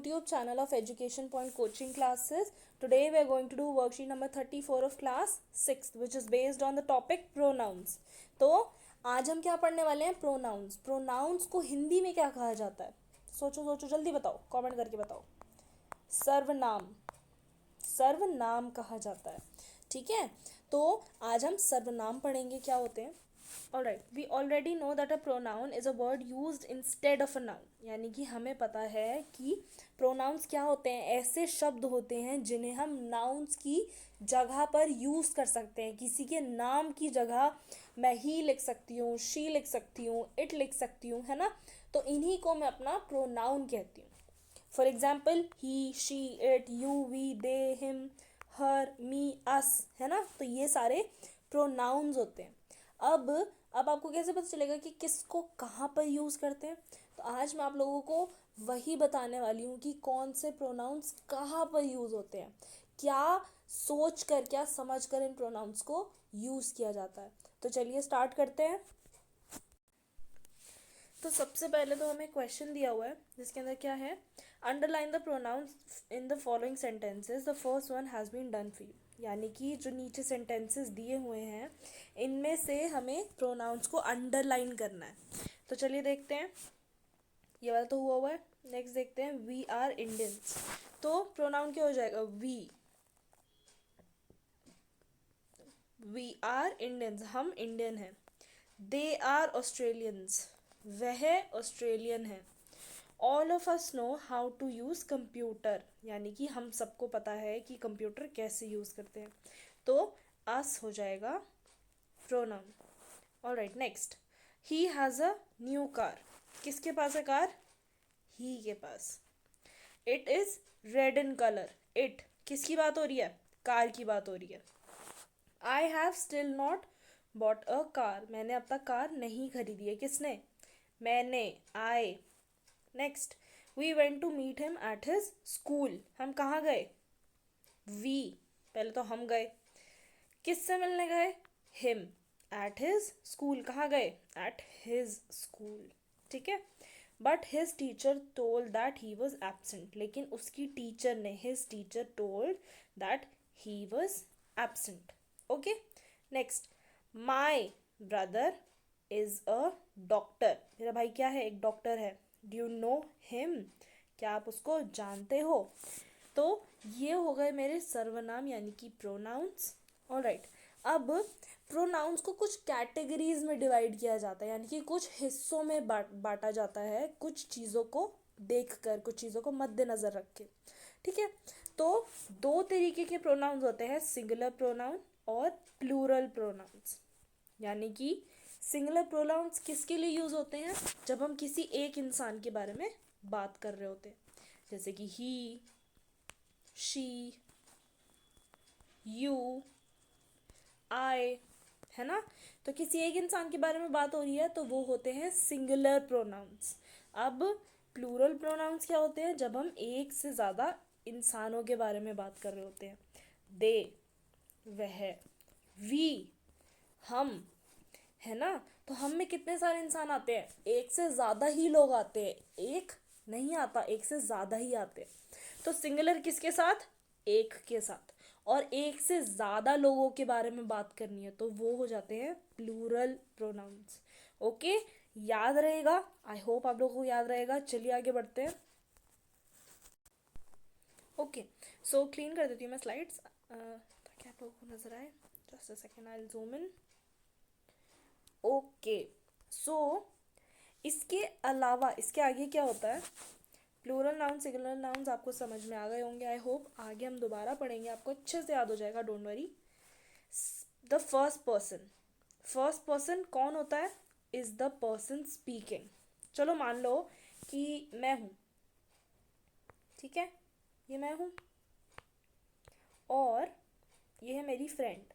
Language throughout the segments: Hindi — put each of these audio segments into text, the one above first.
YouTube channel of Education Point Coaching Classes. Today we are going to do worksheet number 34 of class 6 which is based on the topic pronouns. तो आज हम क्या पढ़ने वाले हैं? प्रोनाउंस. प्रोनाउंस को हिंदी में क्या कहा जाता है? सोचो सोचो, जल्दी बताओ, कमेंट करके बताओ. सर्वनाम. सर्वनाम कहा जाता है. ठीक है, तो आज हम सर्वनाम पढ़ेंगे क्या होते हैं. Alright, we already know that a pronoun is a word used instead of a noun. यानी कि हमें पता है कि pronouns क्या होते हैं. ऐसे शब्द होते हैं जिन्हें हम nouns की जगह पर यूज़ कर सकते हैं. किसी के नाम की जगह मैं ही लिख सकती हूँ, she लिख सकती हूँ, it लिख सकती हूँ, है ना. तो इन्हीं को मैं अपना pronoun कहती हूँ. For example he, she, it, you, we, they, him, her, me, us, है ना. तो ये सारे pronouns होते हैं. अब आपको कैसे पता चलेगा कि किसको कहाँ पर यूज़ करते हैं. तो आज मैं आप लोगों को वही बताने वाली हूँ कि कौन से प्रोनाउंस कहाँ पर यूज़ होते हैं, क्या सोच कर, क्या समझ कर इन प्रोनाउंस को यूज़ किया जाता है. तो चलिए स्टार्ट करते हैं. तो सबसे पहले तो हमें क्वेश्चन दिया हुआ है जिसके अंदर क्या है, underline the pronouns in the following sentences, the first one has been done for you. यानी कि जो नीचे सेंटेंसेस दिए हुए हैं इनमें से हमें प्रोनाउंस को अंडरलाइन करना है. तो चलिए देखते हैं. ये वाला तो हुआ है. नेक्स्ट देखते हैं, वी आर इंडियंस. तो प्रोनाउन क्या हो जाएगा, वी आर इंडियंस, हम इंडियन हैं. दे आर ऑस्ट्रेलियंस, वह ऑस्ट्रेलियन है. All of us know how to use computer, यानी कि हम सबको पता है कि कंप्यूटर कैसे यूज़ करते हैं. तो अस हो जाएगा pronoun. Alright, next, he has a new car. किसके पास है कार, ही के पास. It is red in colour. It किसकी बात हो रही है, कार की बात हो रही है. I have still not bought a car, मैंने अब तक कार नहीं खरीदी है. किसने, मैंने, I. Next, we went to meet him at his school. हम कहाँ गए, वी, पहले तो हम गए. किससे मिलने गए, हिम. एट हिज स्कूल, कहाँ गए, एट हिज स्कूल. ठीक है. But his teacher told that he was absent, लेकिन उसकी टीचर ने, his teacher told that he was absent. Okay. Next, my brother is a doctor. मेरा भाई क्या है, एक डॉक्टर है. डू यू नो हिम, क्या आप उसको जानते हो. तो ये हो गए मेरे सर्वनाम यानी कि प्रोनाउंस. ऑलराइट, अब प्रोनाउंस को कुछ कैटेगरीज में डिवाइड किया जाता है, यानी कि कुछ हिस्सों में बांटा जाता है, कुछ चीज़ों को देखकर, कुछ चीज़ों को मद्देनज़र रख के. ठीक है. तो दो तरीके के प्रोनाउंस होते हैं, सिंगुलर प्रोनाउन और प्लूरल प्रोनाउंस. यानी कि सिंगुलर प्रोनाउंस किसके लिए यूज़ होते हैं, जब हम किसी एक इंसान के बारे में बात कर रहे होते हैं, जैसे कि ही, शी, यू, आई, है ना. तो किसी एक इंसान के बारे में बात हो रही है तो वो होते हैं सिंगुलर प्रोनाउंस. अब प्लूरल प्रोनाउंस क्या होते हैं, जब हम एक से ज़्यादा इंसानों के बारे में बात कर रहे होते हैं. दे, वह, वी, हम, है ना. तो हम में कितने सारे इंसान आते हैं, एक से ज़्यादा ही लोग आते हैं. एक नहीं आता, एक से ज़्यादा ही आते हैं. तो सिंगुलर किसके साथ, एक के साथ. और एक से ज़्यादा लोगों के बारे में बात करनी है तो वो हो जाते हैं प्लूरल प्रोनाउंस. ओके, याद रहेगा. आई होप आप लोगों को याद रहेगा. चलिए आगे बढ़ते हैं. ओके, सो क्लीन कर देती हूँ मैं स्लाइड्स ताकि आप लोगों को नज़र आए. Just a second, I will zoom in. Okay, so इसके अलावा इसके आगे क्या होता है, प्लूरल नाउन, सिंगुलर नाउन्स आपको समझ में आ गए होंगे. आई होप आगे हम दोबारा पढ़ेंगे, आपको अच्छे से याद हो जाएगा, don't worry. The first person, first person कौन होता है, इज द पर्सन स्पीकिंग. चलो मान लो कि मैं हूँ. ठीक है, ये मैं हूँ और ये है मेरी फ्रेंड.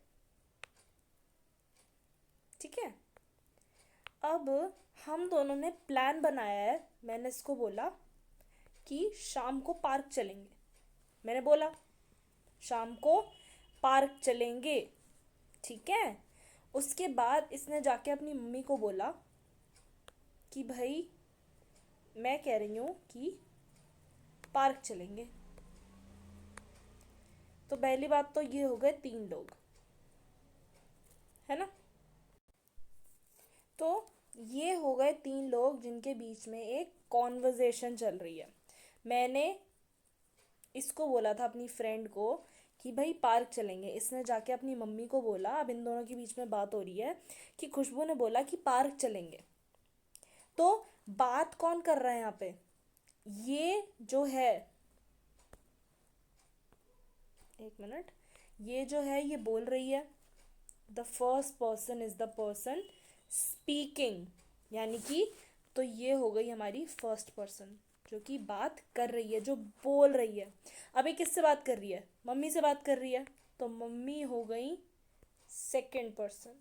ठीक है. अब हम दोनों ने प्लान बनाया है. मैंने इसको बोला कि शाम को पार्क चलेंगे. मैंने बोला शाम को पार्क चलेंगे. ठीक है. उसके बाद इसने जाके अपनी मम्मी को बोला कि भाई मैं कह रही हूँ कि पार्क चलेंगे। तो पहली बात तो ये हो गए 3 लोग, है ना। तो ये हो गए 3 लोग जिनके बीच में एक कॉन्वर्जेशन चल रही है। मैंने इसको बोला था अपनी फ्रेंड को कि भाई पार्क चलेंगे, इसने जाके अपनी मम्मी को बोला। अब इन दोनों के बीच में बात हो रही है कि खुशबू ने बोला कि पार्क चलेंगे। तो बात कौन कर रहा है यहाँ पे? ये जो है, एक मिनट, ये जो है ये बोल रही है, the first person is the person speaking, यानी कि तो ये हो गई हमारी फर्स्ट पर्सन जो कि बात कर रही है, जो बोल रही है। अब ये किससे बात कर रही है? मम्मी से बात कर रही है, तो मम्मी हो गई सेकंड पर्सन।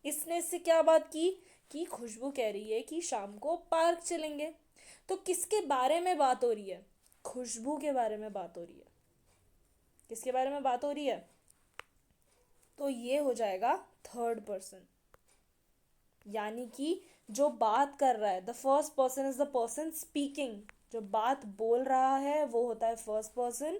इसने इससे क्या बात की कि खुशबू कह रही है कि शाम को पार्क चलेंगे। तो किसके बारे में बात हो रही है? खुशबू के बारे में बात हो रही है। किसके बारे में बात हो रही है? तो ये हो जाएगा थर्ड पर्सन, यानी कि जो बात कर रहा है, the first person is the person speaking, जो बात बोल रहा है वो होता है फर्स्ट पर्सन,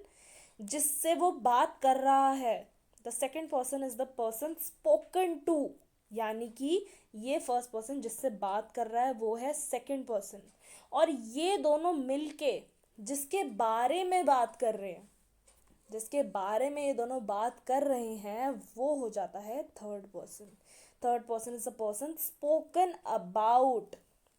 जिससे वो बात कर रहा है the second person is the person spoken to, यानी कि ये फर्स्ट पर्सन जिससे बात कर रहा है वो है सेकेंड पर्सन। और ये दोनों मिलके जिसके बारे में बात कर रहे हैं, जिसके बारे में ये दोनों बात कर रहे हैं, वो हो जाता है third person. Third person is a person spoken about,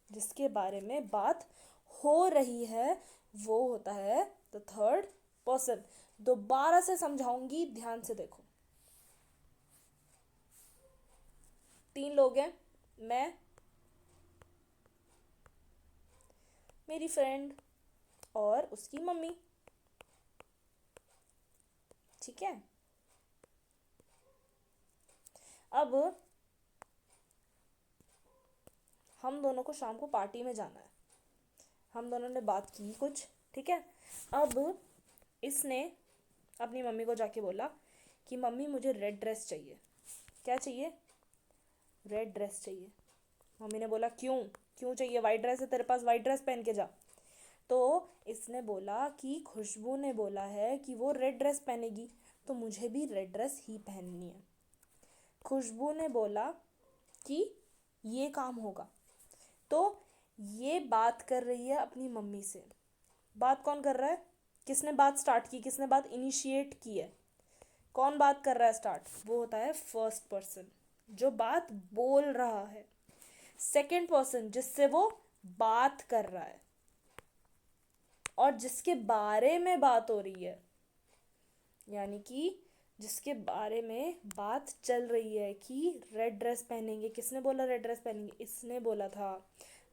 जिसके बारे में बात हो रही है वो होता है द थर्ड पर्सन। दोबारा से समझाऊंगी, ध्यान से देखो। 3 लोग हैं, मैं, मेरी फ्रेंड और उसकी मम्मी, ठीक है। अब हम दोनों को शाम को पार्टी में जाना है, हम दोनों ने बात की कुछ, ठीक है। अब इसने अपनी मम्मी को जाके बोला कि मम्मी मुझे रेड ड्रेस चाहिए। क्या चाहिए? रेड ड्रेस चाहिए। मम्मी ने बोला क्यों? क्यों चाहिए? वाइट ड्रेस है तेरे पास, वाइट ड्रेस पहन के जा। तो इसने बोला कि खुशबू ने बोला है कि वो रेड ड्रेस पहनेगी, तो मुझे भी रेड ड्रेस ही पहननी है। खुशबू ने बोला कि ये काम होगा। तो ये बात कर रही है अपनी मम्मी से। बात कौन कर रहा है? किसने बात स्टार्ट की? किसने बात इनिशिएट की है? कौन बात कर रहा है स्टार्ट? वो होता है फर्स्ट पर्सन, जो बात बोल रहा है। सेकंड पर्सन जिससे वो बात कर रहा है और जिसके बारे में बात हो रही है, यानी कि जिसके बारे में बात चल रही है कि रेड ड्रेस पहनेंगे। किसने बोला रेड ड्रेस पहनेंगे? इसने बोला था,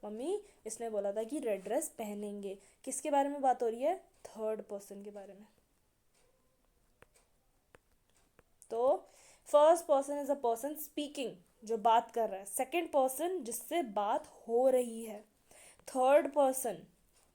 मम्मी, इसने बोला था कि रेड ड्रेस पहनेंगे। किसके बारे में बात हो रही है? थर्ड पर्सन के बारे में। तो first person is a person speaking, जो बात कर रहा है। सेकंड पर्सन जिससे बात हो रही है। थर्ड पर्सन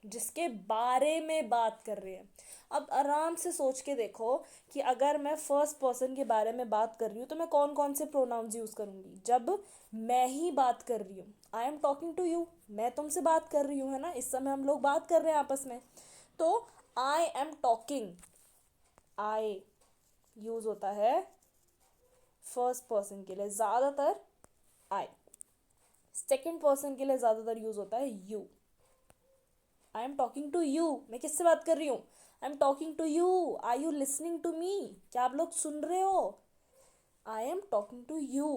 जिसके बारे में बात कर रहे हैं। अब आराम से सोच के देखो कि अगर मैं फर्स्ट पर्सन के बारे में बात कर रही हूँ तो मैं कौन कौन से प्रोनाउंस यूज़ करूँगी? जब मैं ही बात कर रही हूँ, I am talking to you, मैं तुमसे बात कर रही हूँ, है ना। इस समय हम लोग बात कर रहे हैं आपस में। तो आई एम टॉकिंग, आई यूज़ होता है फर्स्ट पर्सन के लिए ज़्यादातर, आई। सेकेंड पर्सन के लिए ज़्यादातर यूज़ होता है you. I am talking to you, मैं किससे बात कर रही हूँ? I am talking to you, are you listening to me? क्या आप लोग सुन रहे हो? I am talking to you,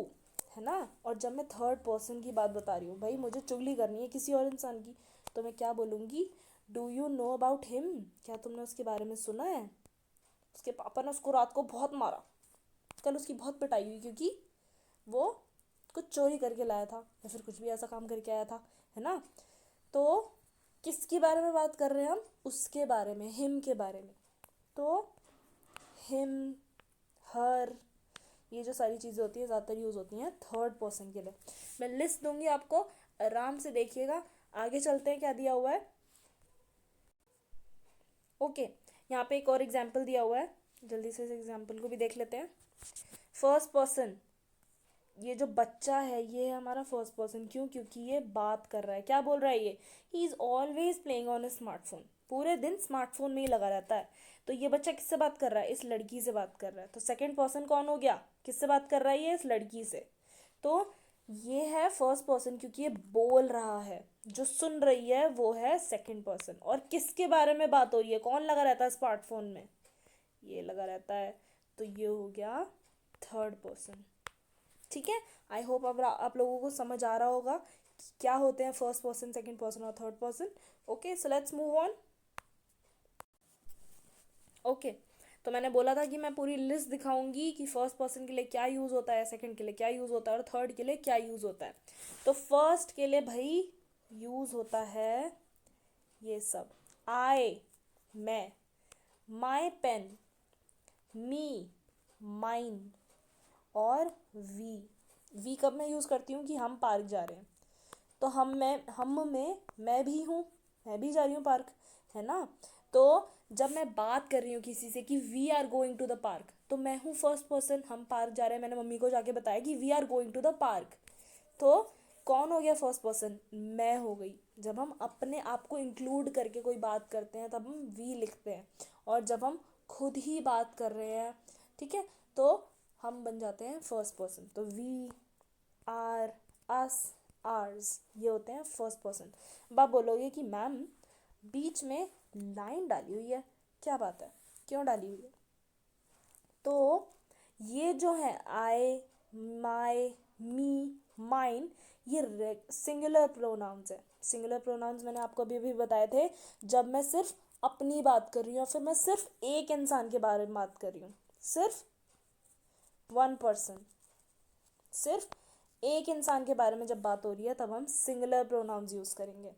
है ना। और जब मैं थर्ड पर्सन की बात बता रही हूँ, भाई मुझे चुगली करनी है किसी और इंसान की, तो मैं क्या बोलूँगी? Do you know about him? क्या तुमने उसके बारे में सुना है? उसके पापा ने उसको रात को बहुत मारा, कल उसकी बहुत पिटाई हुई क्योंकि वो कुछ चोरी करके लाया था या फिर कुछ भी ऐसा काम करके आया था, है ना। तो किसके बारे में बात कर रहे हैं हम? उसके बारे में, हिम के बारे में। तो हिम, हर, ये जो सारी चीज़ें होती है ज़्यादातर यूज़ होती हैं थर्ड पर्सन के लिए। मैं लिस्ट दूंगी आपको, आराम से देखिएगा। आगे चलते हैं, क्या दिया हुआ है। ओके, यहाँ पे एक और एग्जाम्पल दिया हुआ है, जल्दी से इस एग्जाम्पल को भी देख लेते हैं। फर्स्ट पर्सन, ये जो बच्चा है ये है हमारा फर्स्ट पर्सन। क्यों? क्योंकि ये बात कर रहा है। क्या बोल रहा है ये? He is always playing on A smartphone. पूरे दिन स्मार्टफोन में ही लगा रहता है। तो ये बच्चा किससे बात कर रहा है? इस लड़की से बात कर रहा है। तो सेकंड पर्सन कौन हो गया? किससे बात कर रहा है ये? इस लड़की से। तो ये है फर्स्ट पर्सन क्योंकि ये बोल रहा है, जो सुन रही है वो है सेकंड पर्सन। और किसके बारे में बात हो रही है? कौन लगा रहता है स्मार्टफोन में? ये लगा रहता है। तो ये हो गया थर्ड पर्सन। ठीक है, आई होप अब आप लोगों को समझ आ रहा होगा कि क्या होते हैं फर्स्ट पर्सन, सेकंड पर्सन और third person. Okay, so let's move on. Okay, तो मैंने बोला था कि मैं पूरी लिस्ट दिखाऊंगी कि फर्स्ट पर्सन के लिए क्या यूज़ होता है, सेकंड के लिए क्या यूज़ होता है और थर्ड के लिए क्या यूज़ होता है। तो फर्स्ट के लिए भाई यूज़ होता है ये सब: आई, मैं, माई पेन, मी, माइन और वी कब मैं यूज़ करती हूँ? कि हम पार्क जा रहे हैं। तो हम में मैं भी हूँ, मैं भी जा रही हूँ पार्क, है ना। तो जब मैं बात कर रही हूँ किसी से कि we are going to the park, तो मैं हूँ फर्स्ट पर्सन, हम पार्क जा रहे हैं। मैंने मम्मी को जाके बताया कि we are going to the park. तो कौन हो गया फर्स्ट पर्सन? मैं हो गई। जब हम अपने आप को इंक्लूड करके कोई बात करते हैं तब हम वी लिखते हैं, और जब हम खुद ही बात कर रहे हैं, ठीक है, तो हम बन जाते हैं फर्स्ट पर्सन। तो वी, आर, अस, आर्स, ये होते हैं फर्स्ट पर्सन। अब आप बोलोगे कि मैम बीच में लाइन डाली हुई है, क्या बात है, क्यों डाली हुई है? तो ये जो है आई, माई, मी, माइन, ये सिंगुलर प्रोनाउंस है। सिंगुलर प्रोनाउंस मैंने आपको अभी अभी बताए थे, जब मैं सिर्फ अपनी बात कर रही हूँ, फिर मैं सिर्फ एक इंसान के बारे में बात कर रही हूँ, सिर्फ वन पर्सन, सिर्फ एक इंसान के बारे में जब बात हो रही है तब हम सिंगुलर प्रोनाउंस यूज़ करेंगे।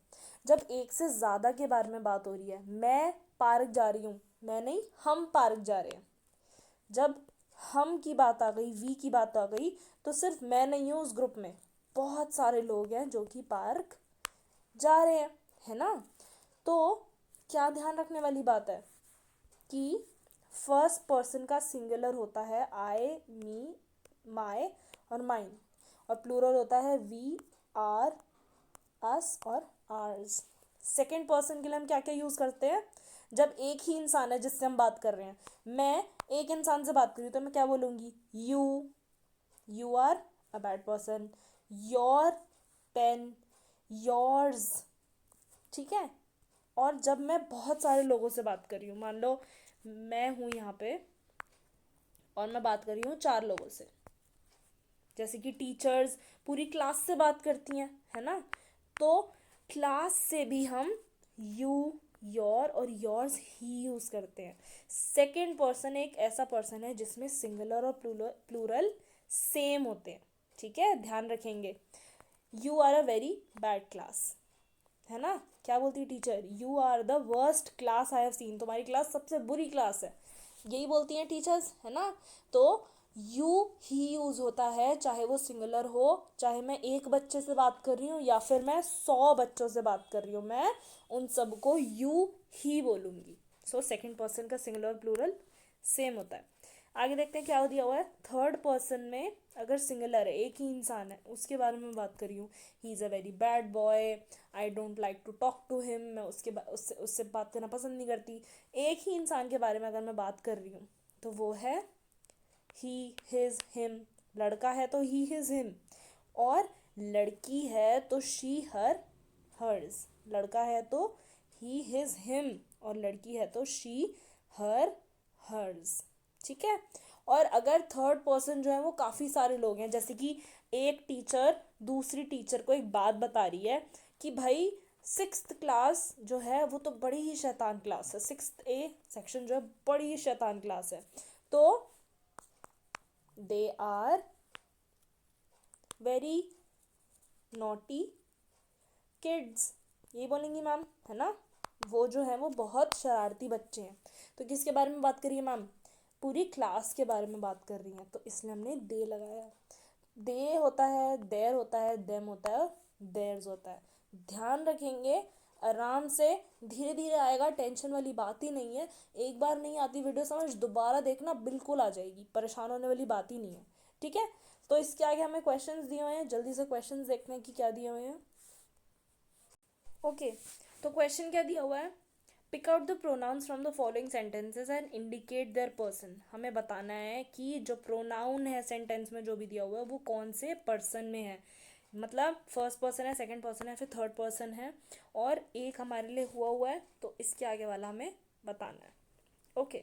जब एक से ज़्यादा के बारे में बात हो रही है, मैं पार्क जा रही हूँ, मैं नहीं, हम पार्क जा रहे हैं, जब हम की बात आ गई, वी की बात आ गई, तो सिर्फ मैं नहीं हूँ उस ग्रुप में, बहुत सारे लोग हैं जो कि पार्क जा रहे हैं, है ना। तो क्या ध्यान रखने वाली बात है कि फर्स्ट पर्सन का सिंगुलर होता है आई, मी, माई और माइन, और प्लूरल होता है वी, आर, अस और आर्स। सेकंड पर्सन के लिए हम क्या क्या यूज़ करते हैं? जब एक ही इंसान है जिससे हम बात कर रहे हैं, मैं एक इंसान से बात कर रही हूँ, तो मैं क्या बोलूँगी? You are a bad person, your pen, yours, ठीक है। और जब मैं बहुत सारे लोगों से बात कर रही हूँ, मान लो मैं हूँ यहाँ पे और मैं बात कर रही हूँ 4 लोगों से, जैसे कि टीचर्स पूरी क्लास से बात करती हैं, है ना। तो क्लास से भी हम यू, योर और योर्स ही यूज़ करते हैं। सेकंड पर्सन एक ऐसा पर्सन है जिसमें सिंगुलर और प्लूरल सेम होते हैं, ठीक है, ध्यान रखेंगे। You are a very bad class, है ना। क्या बोलती है teacher? You are the worst class I have seen, तुम्हारी क्लास सबसे बुरी क्लास है, यही बोलती हैं टीचर्स, है ना। तो यू ही यूज़ होता है, चाहे वो सिंगुलर हो, चाहे मैं एक बच्चे से बात कर रही हूँ या फिर मैं 100 बच्चों से बात कर रही हूँ, मैं उन सबको यू ही बोलूँगी। सो सेकंड पर्सन का सिंगुलर प्लूरल सेम होता है। आगे देखते हैं क्या दिया हुआ है। थर्ड पर्सन में अगर सिंगुलर है, एक ही इंसान है, उसके बारे में बात कर रही हूँ, he is a very bad boy, I don't like to talk to him, मैं उससे उससे बात करना पसंद नहीं करती। एक ही इंसान के बारे में अगर मैं बात कर रही हूँ तो वो है ही, हिज, हिम। लड़का है तो ही, हिज, हिम, और लड़की है तो शी, हर, हर्स। लड़का है तो ही, हिज, हिम, और लड़की है तो शी, हर, हर्स, ठीक है। और अगर थर्ड पर्सन जो है वो काफ़ी सारे लोग हैं, जैसे कि एक टीचर दूसरी टीचर को एक बात बता रही है कि भाई 6th क्लास जो है वो तो बड़ी ही शैतान क्लास है, 6th A सेक्शन जो है बड़ी ही शैतान क्लास है, तो they are very naughty kids, ये बोलेंगी मैम, है ना। वो जो है वो बहुत शरारती बच्चे हैं। तो किसके बारे में बात करिए मैम? पूरी क्लास के बारे में बात कर रही हैं, तो इसलिए हमने दे लगाया। दे होता है, देर होता है, देम होता है, देयर्स होता है। ध्यान रखेंगे, आराम से, धीरे धीरे आएगा, टेंशन वाली बात ही नहीं है। एक बार नहीं आती वीडियो समझ, दोबारा देखना बिल्कुल आ जाएगी, परेशान होने वाली बात ही नहीं है, ठीक है। तो इसके आगे हमें क्वेश्चंस दिए हुए हैं, जल्दी से क्वेश्चंस देखते हैं कि क्या दिए हुए हैं। ओके, तो क्वेश्चन क्या दिया हुआ है? Pick out the pronouns from the following sentences and indicate their person. हमें बताना है कि जो प्रोनाउन है सेंटेंस में जो भी दिया हुआ है वो कौन से पर्सन में है, मतलब फर्स्ट पर्सन है, सेकंड पर्सन है, फिर थर्ड पर्सन है, और एक हमारे लिए हुआ है, तो इसके आगे वाला हमें बताना है। ओके,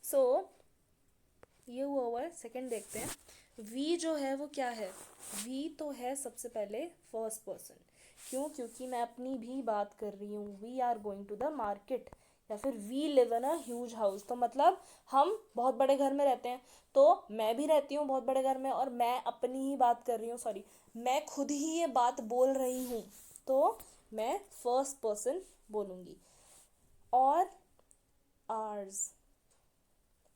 सो ये हुआ है। सेकंड देखते हैं, वी जो है वो क्या है। वी तो है सबसे पहले फर्स्ट पर्सन। क्यों? क्योंकि मैं अपनी भी बात कर रही हूँ। We are going to the market, या फिर we live in a huge house, तो मतलब हम बहुत बड़े घर में रहते हैं। तो मैं भी रहती हूँ बहुत बड़े घर में, और मैं अपनी ही बात कर रही हूँ, सॉरी मैं खुद ही ये बात बोल रही हूँ, तो मैं फर्स्ट पर्सन बोलूँगी। और आर्स,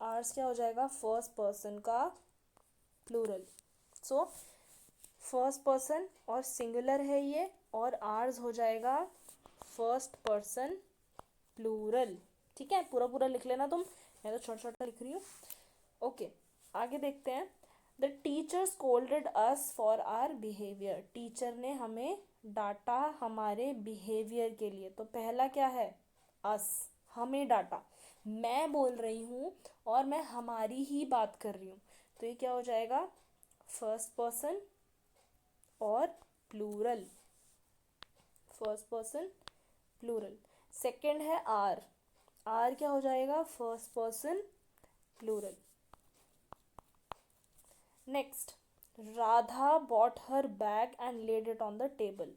आर्स क्या हो जाएगा? फर्स्ट पर्सन का प्लूरल। सो फर्स्ट पर्सन और सिंगुलर है ये, और आर्स हो जाएगा फर्स्ट पर्सन प्लूरल। ठीक है, पूरा पूरा लिख लेना तुम, मैं तो छोटा छोटा लिख रही हूँ। ओके, आगे देखते हैं। The teacher scolded us for are behaviour. Teacher ने हमें डांटा हमारे बिहेवियर के लिए। तो पहला क्या है? अस, हमें डांटा। मैं बोल रही हूँ और मैं हमारी ही बात कर रही हूँ, तो ये क्या हो जाएगा? फर्स्ट पर्सन और plural, first person plural. Second है आर, आर क्या हो जाएगा? First person plural. Next, Radha bought her bag and laid it on the table.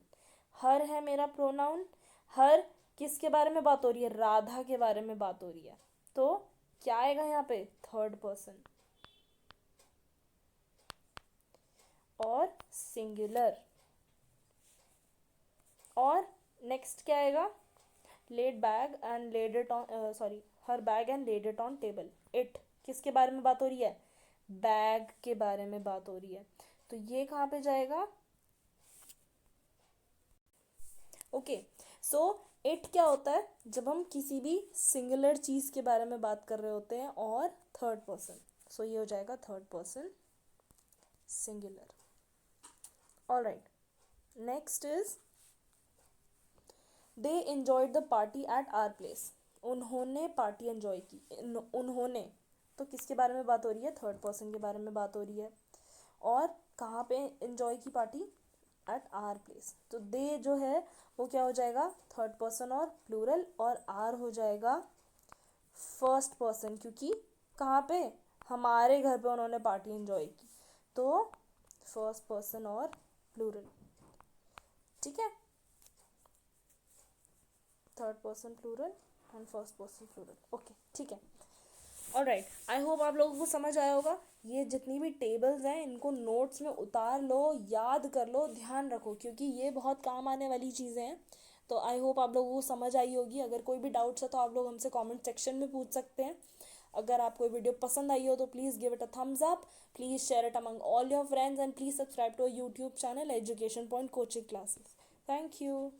Her है मेरा प्रोनाउन। हर किसके बारे में बात हो रही है? राधा के बारे में बात हो रही है, तो क्या आएगा यहाँ पे? थर्ड पर्सन और सिंगुलर। और नेक्स्ट क्या आएगा? Laid bag and laid it on, sorry her bag and laid it on table. It किसके बारे में बात हो रही है? बैग के बारे में बात हो रही है, तो ये कहाँ पे जाएगा? ओके, सो इट क्या होता है? जब हम किसी भी सिंगुलर चीज़ के बारे में बात कर रहे होते हैं, और थर्ड पर्सन, सो ये हो जाएगा third person singular. All right, next is they enjoyed the party at our place. उन्होंने पार्टी एंजॉय की। उन्होंने, तो किसके बारे में बात हो रही है? थर्ड पर्सन के बारे में बात हो रही है। और कहाँ पे एंजॉय की पार्टी? At our place. तो दे जो है वो क्या हो जाएगा? थर्ड पर्सन और प्लूरल, और आर हो जाएगा फर्स्ट पर्सन, क्योंकि कहाँ पे? हमारे घर पे उन्होंने पार्टी एंजॉय की, तो फर्स्ट पर्सन और प्लूरल। ठीक है, third person plural and first person plural. Okay, ठीक है। ऑलराइट, आई होप आप लोगों को समझ आया होगा। ये जितनी भी टेबल्स हैं इनको नोट्स में उतार लो, याद कर लो, ध्यान रखो, क्योंकि ये बहुत काम आने वाली चीज़ें हैं। तो आई होप आप लोगों को समझ आई होगी। अगर कोई भी डाउट्स है तो आप लोग हमसे कमेंट सेक्शन में पूछ सकते हैं। अगर आपको ये वीडियो पसंद आई हो तो please give it a thumbs up, please share it among all your friends, and please subscribe to our YouTube channel education point coaching classes. Thank you.